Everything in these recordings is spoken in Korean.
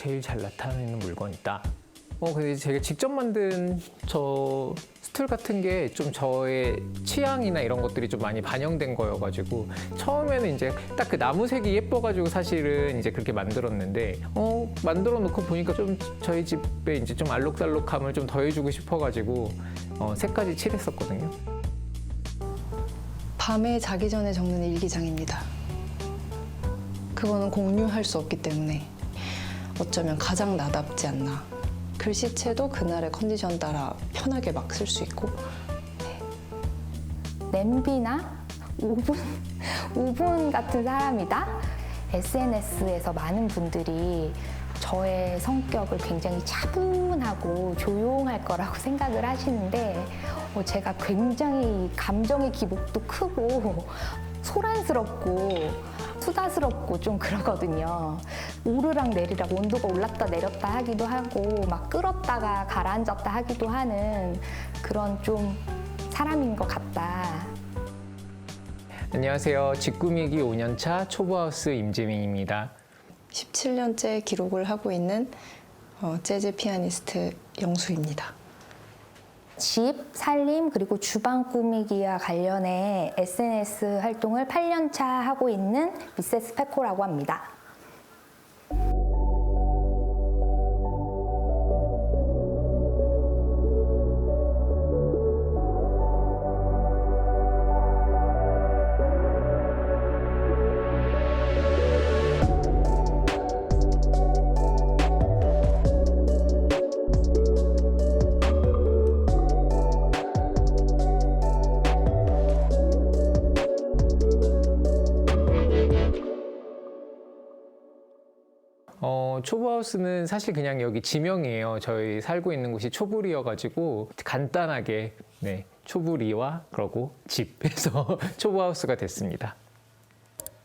제일 잘 나타내는 물건이다. 근데 제가 직접 만든 저 스툴 같은 게 좀 저의 취향이나 이런 것들이 좀 많이 반영된 거여가지고 처음에는 이제 딱 그 나무색이 예뻐가지고 사실은 이제 그렇게 만들었는데 만들어 놓고 보니까 좀 저희 집에 이제 좀 알록달록함을 좀 더해주고 싶어가지고 색까지 칠했었거든요. 밤에 자기 전에 적는 일기장입니다. 그거는 공유할 수 없기 때문에 어쩌면 가장 나답지 않나. 글씨체도 그날의 컨디션 따라 편하게 막 쓸 수 있고. 냄비나 오븐 같은 사람이다. SNS에서 많은 분들이 저의 성격을 굉장히 차분하고 조용할 거라고 생각을 하시는데 제가 굉장히 감정의 기복도 크고 소란스럽고 수다스럽고 좀 그러거든요. 오르락 내리락 온도가 올랐다 내렸다 하기도 하고 막 끓었다가 가라앉았다 하기도 하는 그런 좀 사람인 것 같다. 안녕하세요. 집 꾸미기 5년차 초보하우스 임재민입니다. 17년째 기록을 하고 있는 재즈 피아니스트 영수입니다. 집, 살림, 그리고 주방 꾸미기와 관련해 SNS 활동을 8년차 하고 있는 미세스 페코라고 합니다. 초보하우스는 사실 그냥 여기 지명이에요. 저희 살고 있는 곳이 초부리여가지고 간단하게 초부리와 그러고 집에서 초보하우스가 됐습니다.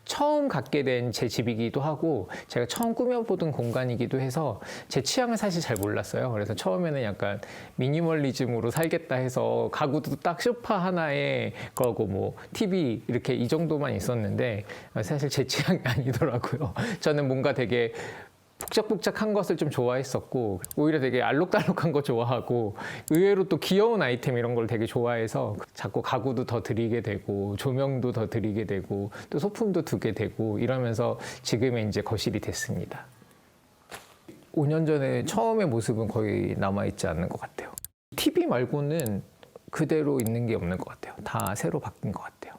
처음 갖게 된 제 집이기도 하고 제가 처음 꾸며보던 공간이기도 해서 제 취향을 사실 잘 몰랐어요. 그래서 처음에는 약간 미니멀리즘으로 살겠다 해서 가구도 딱 소파 하나에 그러고 뭐 TV 이렇게 이 정도만 있었는데 사실 제 취향이 아니더라고요. 저는 뭔가 되게 복작복작한 것을 좀 좋아했었고 오히려 되게 알록달록한 거 좋아하고 의외로 또 귀여운 아이템 이런 걸 되게 좋아해서 자꾸 가구도 더 드리게 되고 조명도 더 드리게 되고 또 소품도 두게 되고 이러면서 지금의 이제 거실이 됐습니다. 5년 전에 처음의 모습은 거의 남아있지 않는 것 같아요. TV 말고는 그대로 있는 게 없는 것 같아요. 다 새로 바뀐 것 같아요.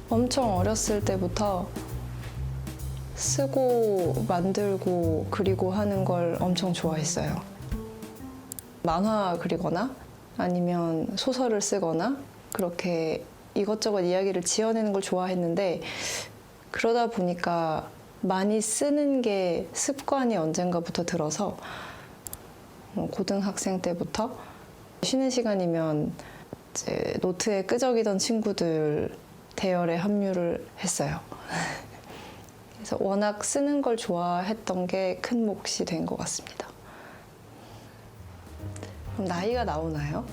엄청 어렸을 때부터 쓰고 만들고 그리고 하는 걸 엄청 좋아했어요. 만화 그리거나 아니면 소설을 쓰거나 그렇게 이것저것 이야기를 지어내는 걸 좋아했는데 그러다 보니까 많이 쓰는 게 습관이 언젠가부터 들어서 고등학생 때부터 쉬는 시간이면 이제 노트에 끄적이던 친구들 대열에 합류를 했어요. 그래서 워낙 쓰는 걸 좋아했던 게 큰 몫이 된 것 같습니다. 그럼 나이가 나오나요?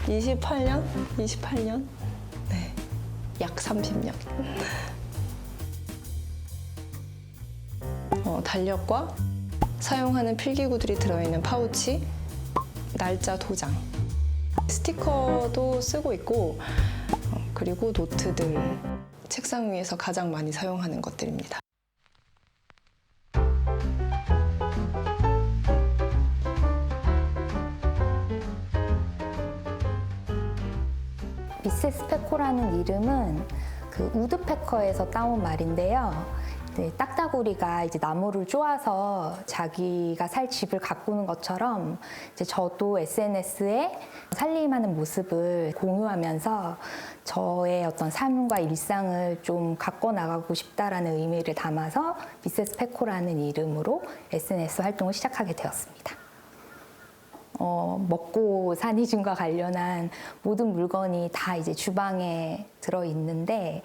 28년? 28년? 네, 약 30년. 달력과 사용하는 필기구들이 들어있는 파우치, 날짜 도장, 스티커도 쓰고 있고 그리고 노트들, 책상 위에서 가장 많이 사용하는 것들입니다. 미세스 페코라는 이름은 그 우드페커에서 따온 말인데요. 딱따구리가 이제 나무를 쪼아서 자기가 살 집을 가꾸는 것처럼 이제 저도 SNS에 살림하는 모습을 공유하면서 저의 어떤 삶과 일상을 좀 가꿔 나가고 싶다라는 의미를 담아서 미세스 페코라는 이름으로 SNS 활동을 시작하게 되었습니다. 먹고 사니즘과 관련한 모든 물건이 다 이제 주방에 들어 있는데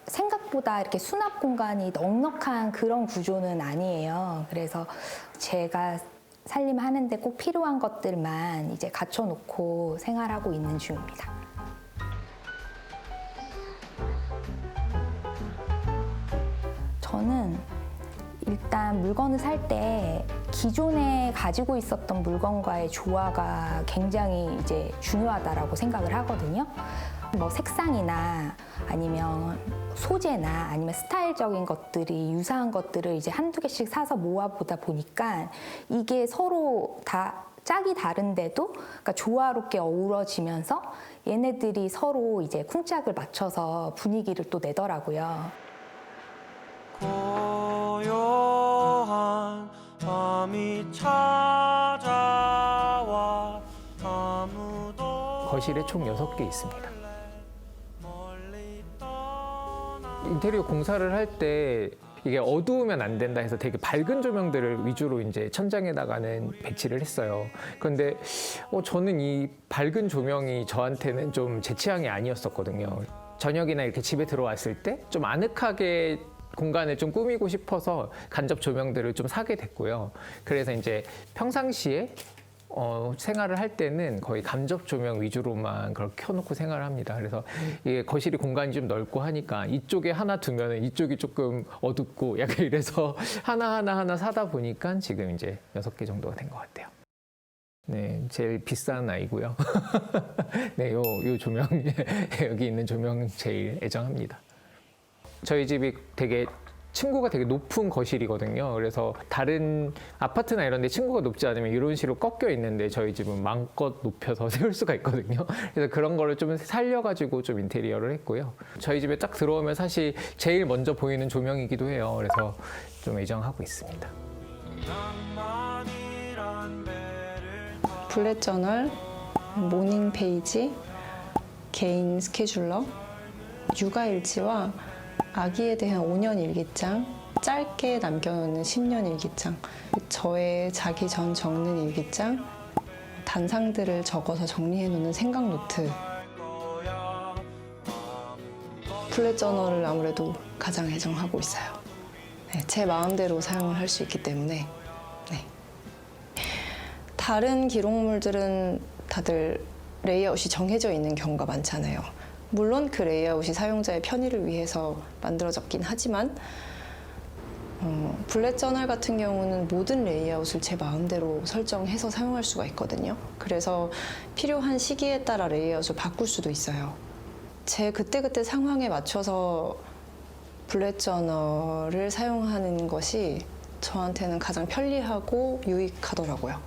생각보다 이렇게 수납 공간이 넉넉한 그런 구조는 아니에요. 그래서 제가 살림하는데 꼭 필요한 것들만 이제 갖춰놓고 생활하고 있는 중입니다. 저는 일단 물건을 살 때 기존에 가지고 있었던 물건과의 조화가 굉장히 이제 중요하다라고 생각을 하거든요. 뭐 색상이나 아니면 소재나 아니면 스타일적인 것들이 유사한 것들을 이제 한두 개씩 사서 모아보다 보니까 이게 서로 다 짝이 다른데도 그러니까 조화롭게 어우러지면서 얘네들이 서로 이제 쿵짝을 맞춰서 분위기를 또 내더라고요. 고요한 밤이 찾아와 아무도 거실에 총 6개 있습니다. 인테리어 공사를 할 때 이게 어두우면 안 된다 해서 되게 밝은 조명들을 위주로 이제 천장에다가는 배치를 했어요. 그런데 저는 이 밝은 조명이 저한테는 좀 제 취향이 아니었었거든요. 저녁이나 이렇게 집에 들어왔을 때 좀 아늑하게 공간을 좀 꾸미고 싶어서 간접 조명들을 좀 사게 됐고요. 그래서 이제 평상시에 생활을 할 때는 거의 간접 조명 위주로만 그렇게 켜놓고 생활을 합니다. 그래서 이게 거실이 공간이 좀 넓고 하니까 이쪽에 하나 두면은 이쪽이 조금 어둡고 약간 이래서 하나 사다 보니까 지금 이제 6개 정도가 된 것 같아요. 네, 제일 비싼 아이고요. 네, 요 조명 여기 있는 조명 제일 애정합니다. 저희 집이 되게 층고가 되게 높은 거실이거든요. 그래서 다른 아파트나 이런 데 층고가 높지 않으면 이런 식으로 꺾여 있는데 저희 집은 마음껏 높여서 세울 수가 있거든요. 그래서 그런 거를 좀 살려가지고 좀 인테리어를 했고요. 저희 집에 딱 들어오면 사실 제일 먼저 보이는 조명이기도 해요. 그래서 좀 애정하고 있습니다. 블랙 저널, 모닝 페이지, 개인 스케줄러, 육아 일지와 아기에 대한 5년 일기장, 짧게 남겨놓는 10년 일기장, 저의 자기 전 적는 일기장, 단상들을 적어서 정리해놓는 생각 노트. 블랙 저널을 아무래도 가장 애정하고 있어요. 네, 제 마음대로 사용을 할 수 있기 때문에. 네. 다른 기록물들은 다들 레이아웃이 정해져 있는 경우가 많잖아요. 물론 그 레이아웃이 사용자의 편의를 위해서 만들어졌긴 하지만 블랙 저널 같은 경우는 모든 레이아웃을 제 마음대로 설정해서 사용할 수가 있거든요. 그래서 필요한 시기에 따라 레이아웃을 바꿀 수도 있어요. 제 그때그때 상황에 맞춰서 블랙 저널을 사용하는 것이 저한테는 가장 편리하고 유익하더라고요.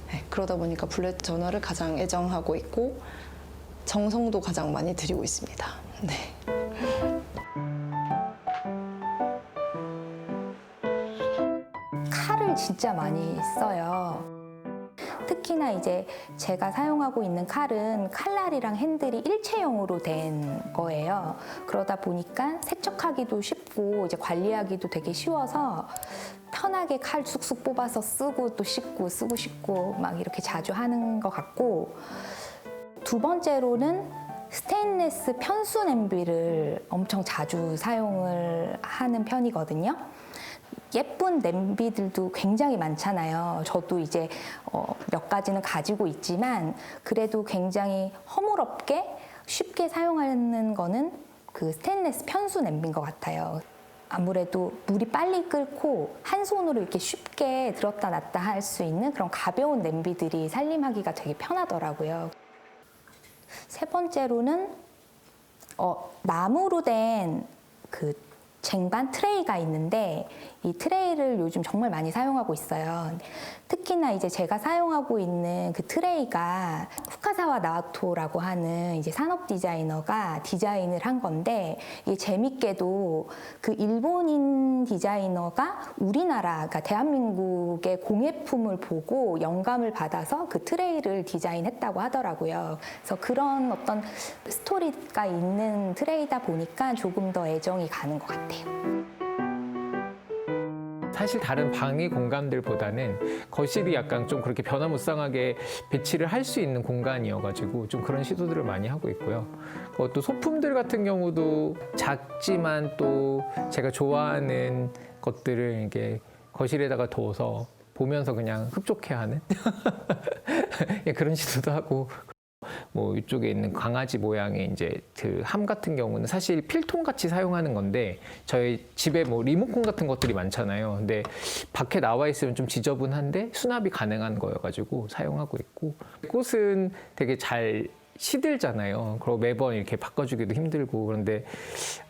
네, 그러다 보니까 블랙 저널을 가장 애정하고 있고 정성도 가장 많이 들이고 있습니다. 네. 칼을 진짜 많이 써요. 특히나 이제 제가 사용하고 있는 칼은 칼날이랑 핸들이 일체형으로 된 거예요. 그러다 보니까 세척하기도 쉽고 이제 관리하기도 되게 쉬워서 편하게 칼 쑥쑥 뽑아서 쓰고 또 씻고 쓰고 씻고 막 이렇게 자주 하는 것 같고, 두 번째로는 스테인리스 편수 냄비를 엄청 자주 사용을 하는 편이거든요. 예쁜 냄비들도 굉장히 많잖아요. 저도 이제 몇 가지는 가지고 있지만 그래도 굉장히 허물없게 쉽게 사용하는 거는 그 스테인리스 편수 냄비인 것 같아요. 아무래도 물이 빨리 끓고 한 손으로 이렇게 쉽게 들었다 놨다 할 수 있는 그런 가벼운 냄비들이 살림하기가 되게 편하더라고요. 세 번째로는 나무로 된 그 쟁반 트레이가 있는데 이 트레이를 요즘 정말 많이 사용하고 있어요. 특히나 이제 제가 사용하고 있는 그 트레이가 후카사와 나오토라고 하는 이제 산업 디자이너가 디자인을 한 건데, 이게 재밌게도 그 일본인 디자이너가 우리나라, 그러니까 대한민국의 공예품을 보고 영감을 받아서 그 트레이를 디자인했다고 하더라고요. 그래서 그런 어떤 스토리가 있는 트레이다 보니까 조금 더 애정이 가는 것 같아요. 사실 다른 방의 공간들보다는 거실이 약간 좀 그렇게 변화무쌍하게 배치를 할 수 있는 공간이어가지고 좀 그런 시도들을 많이 하고 있고요. 또 소품들 같은 경우도 작지만 또 제가 좋아하는 것들을 이렇게 거실에다가 둬서 보면서 그냥 흡족해하는 그런 시도도 하고. 뭐 이쪽에 있는 강아지 모양의 이제 그 함 같은 경우는 사실 필통 같이 사용하는 건데 저희 집에 뭐 리모컨 같은 것들이 많잖아요. 근데 밖에 나와 있으면 좀 지저분한데 수납이 가능한 거여가지고 사용하고 있고, 꽃은 되게 잘 시들잖아요. 그리고 매번 이렇게 바꿔주기도 힘들고. 그런데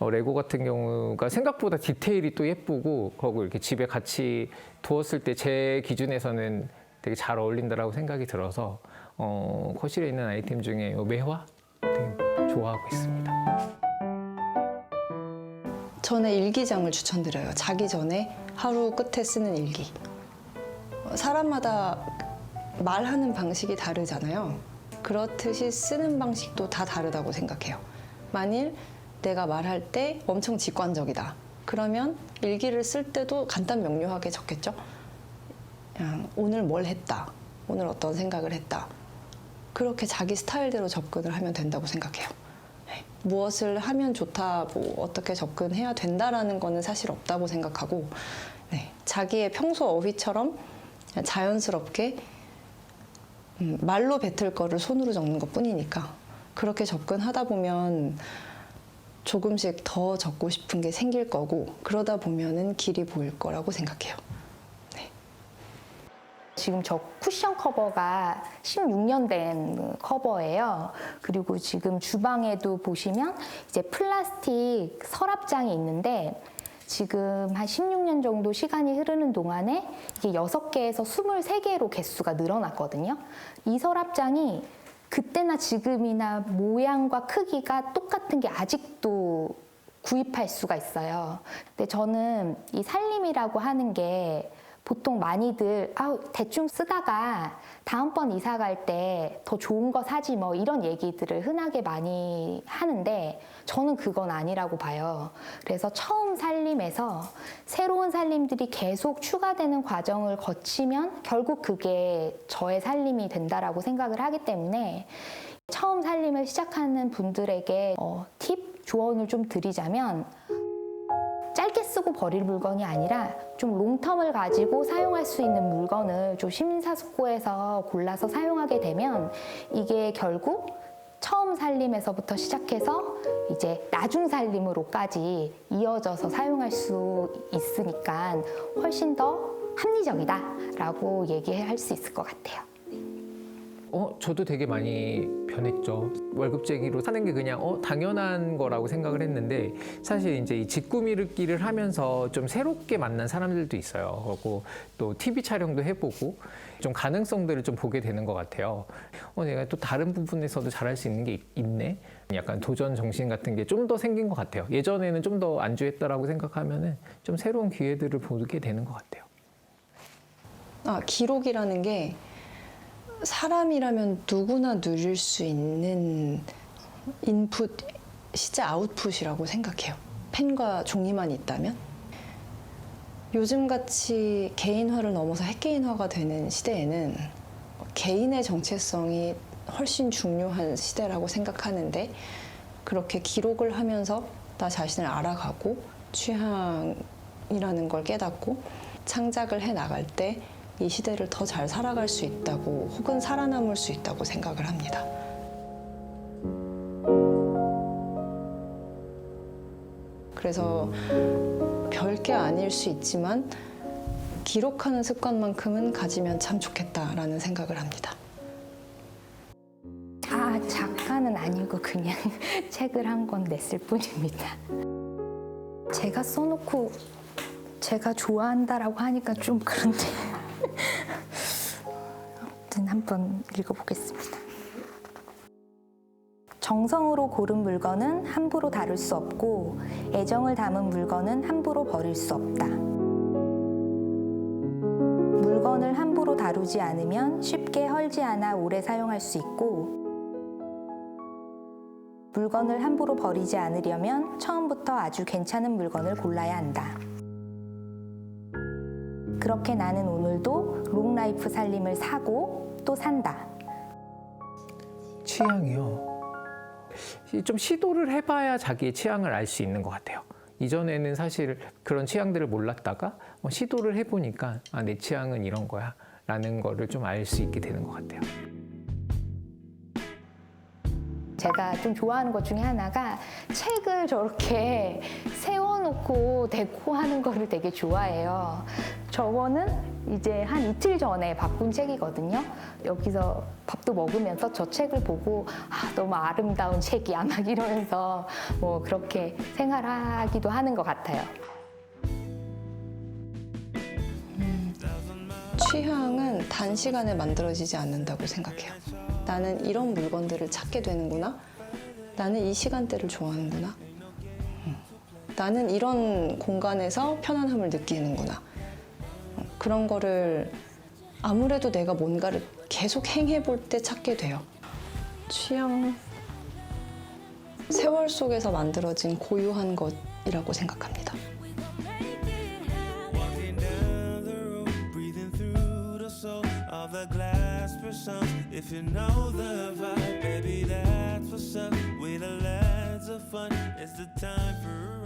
레고 같은 경우가 생각보다 디테일이 또 예쁘고, 그리고 이렇게 집에 같이 두었을 때 제 기준에서는 되게 잘 어울린다라고 생각이 들어서 거실에 있는 아이템 중에 이 매화 되게 좋아하고 있습니다. 저는 일기장을 추천드려요. 자기 전에 하루 끝에 쓰는 일기. 사람마다 말하는 방식이 다르잖아요. 그렇듯이 쓰는 방식도 다 다르다고 생각해요. 만일 내가 말할 때 엄청 직관적이다. 그러면 일기를 쓸 때도 간단 명료하게 적겠죠. 그냥 오늘 뭘 했다. 오늘 어떤 생각을 했다. 그렇게 자기 스타일대로 접근을 하면 된다고 생각해요. 무엇을 하면 좋다, 뭐 어떻게 접근해야 된다라는 거는 사실 없다고 생각하고, 자기의 평소 어휘처럼 그냥 자연스럽게 말로 뱉을 거를 손으로 적는 것 뿐이니까 그렇게 접근하다 보면 조금씩 더 적고 싶은 게 생길 거고, 그러다 보면은 길이 보일 거라고 생각해요. 지금 저 쿠션 커버가 16년 된 커버예요. 그리고 지금 주방에도 보시면 이제 플라스틱 서랍장이 있는데, 지금 한 16년 정도 시간이 흐르는 동안에 이게 6개에서 23개로 개수가 늘어났거든요. 이 서랍장이 그때나 지금이나 모양과 크기가 똑같은 게 아직도 구입할 수가 있어요. 근데 저는 이 살림이라고 하는 게 보통 많이들 대충 쓰다가 다음번 이사 갈 때 더 좋은 거 사지 뭐 이런 얘기들을 흔하게 많이 하는데, 저는 그건 아니라고 봐요. 그래서 처음 살림에서 새로운 살림들이 계속 추가되는 과정을 거치면 결국 그게 저의 살림이 된다라고 생각을 하기 때문에, 처음 살림을 시작하는 분들에게 팁, 조언을 좀 드리자면, 짧게 쓰고 버릴 물건이 아니라 좀 롱텀을 가지고 사용할 수 있는 물건을 좀 심사숙고해서 골라서 사용하게 되면 이게 결국 처음 살림에서부터 시작해서 이제 나중 살림으로까지 이어져서 사용할 수 있으니까 훨씬 더 합리적이다라고 얘기할 수 있을 것 같아요. 저도 되게 많이 변했죠. 월급쟁이로 사는 게 그냥 당연한 거라고 생각을 했는데, 사실 이제 이 직구미륵기를 하면서 좀 새롭게 만난 사람들도 있어요. 그리고 또 TV 촬영도 해보고 좀 가능성들을 좀 보게 되는 것 같아요. 내가 또 다른 부분에서도 잘할 수 있는 게 있네. 약간 도전 정신 같은 게 좀 더 생긴 것 같아요. 예전에는 좀 더 안주했다라고 생각하면은 좀 새로운 기회들을 보게 되는 것 같아요. 기록이라는 게 사람이라면 누구나 누릴 수 있는 인풋이자 아웃풋이라고 생각해요. 펜과 종이만 있다면. 요즘같이 개인화를 넘어서 핵개인화가 되는 시대에는 개인의 정체성이 훨씬 중요한 시대라고 생각하는데, 그렇게 기록을 하면서 나 자신을 알아가고 취향이라는 걸 깨닫고 창작을 해 나갈 때 이 시대를 더 잘 살아갈 수 있다고, 혹은 살아남을 수 있다고 생각을 합니다. 그래서 별게 아닐 수 있지만 기록하는 습관만큼은 가지면 참 좋겠다라는 생각을 합니다. 작가는 아니고 그냥 책을 한 권 냈을 뿐입니다. 제가 써놓고 제가 좋아한다라고 하니까 좀 그런데 아무튼 한번 읽어보겠습니다. 정성으로 고른 물건은 함부로 다룰 수 없고, 애정을 담은 물건은 함부로 버릴 수 없다. 물건을 함부로 다루지 않으면 쉽게 헐지 않아 오래 사용할 수 있고, 물건을 함부로 버리지 않으려면 처음부터 아주 괜찮은 물건을 골라야 한다. 그렇게 나는 오늘도 롱라이프 살림을 사고 또 산다. 취향이요. 좀 시도를 해봐야 자기의 취향을 알 수 있는 것 같아요. 이전에는 사실 그런 취향들을 몰랐다가 시도를 해보니까 아, 내 취향은 이런 거야 라는 거를 좀 알 수 있게 되는 것 같아요. 제가 좀 좋아하는 것 중에 하나가 책을 저렇게 세워놓고 데코하는 거를 되게 좋아해요. 저거는 이제 한 이틀 전에 바꾼 책이거든요. 여기서 밥도 먹으면서 저 책을 보고 아, 너무 아름다운 책이야 막 이러면서 뭐 그렇게 생활하기도 하는 것 같아요. 취향은 단시간에 만들어지지 않는다고 생각해요. 나는 이런 물건들을 찾게 되는구나. 나는 이 시간대를 좋아하는구나. 나는 이런 공간에서 편안함을 느끼는구나. 그런 거를 아무래도 내가 뭔가를 계속 행해볼 때 찾게 돼요. 취향, 세월 속에서 만들어진 고유한 것이라고 생각합니다. Walking down the road, breathing through the soul of the glass for some. If you know the vibe, baby, that's what's up. With a lads of fun, it's the time for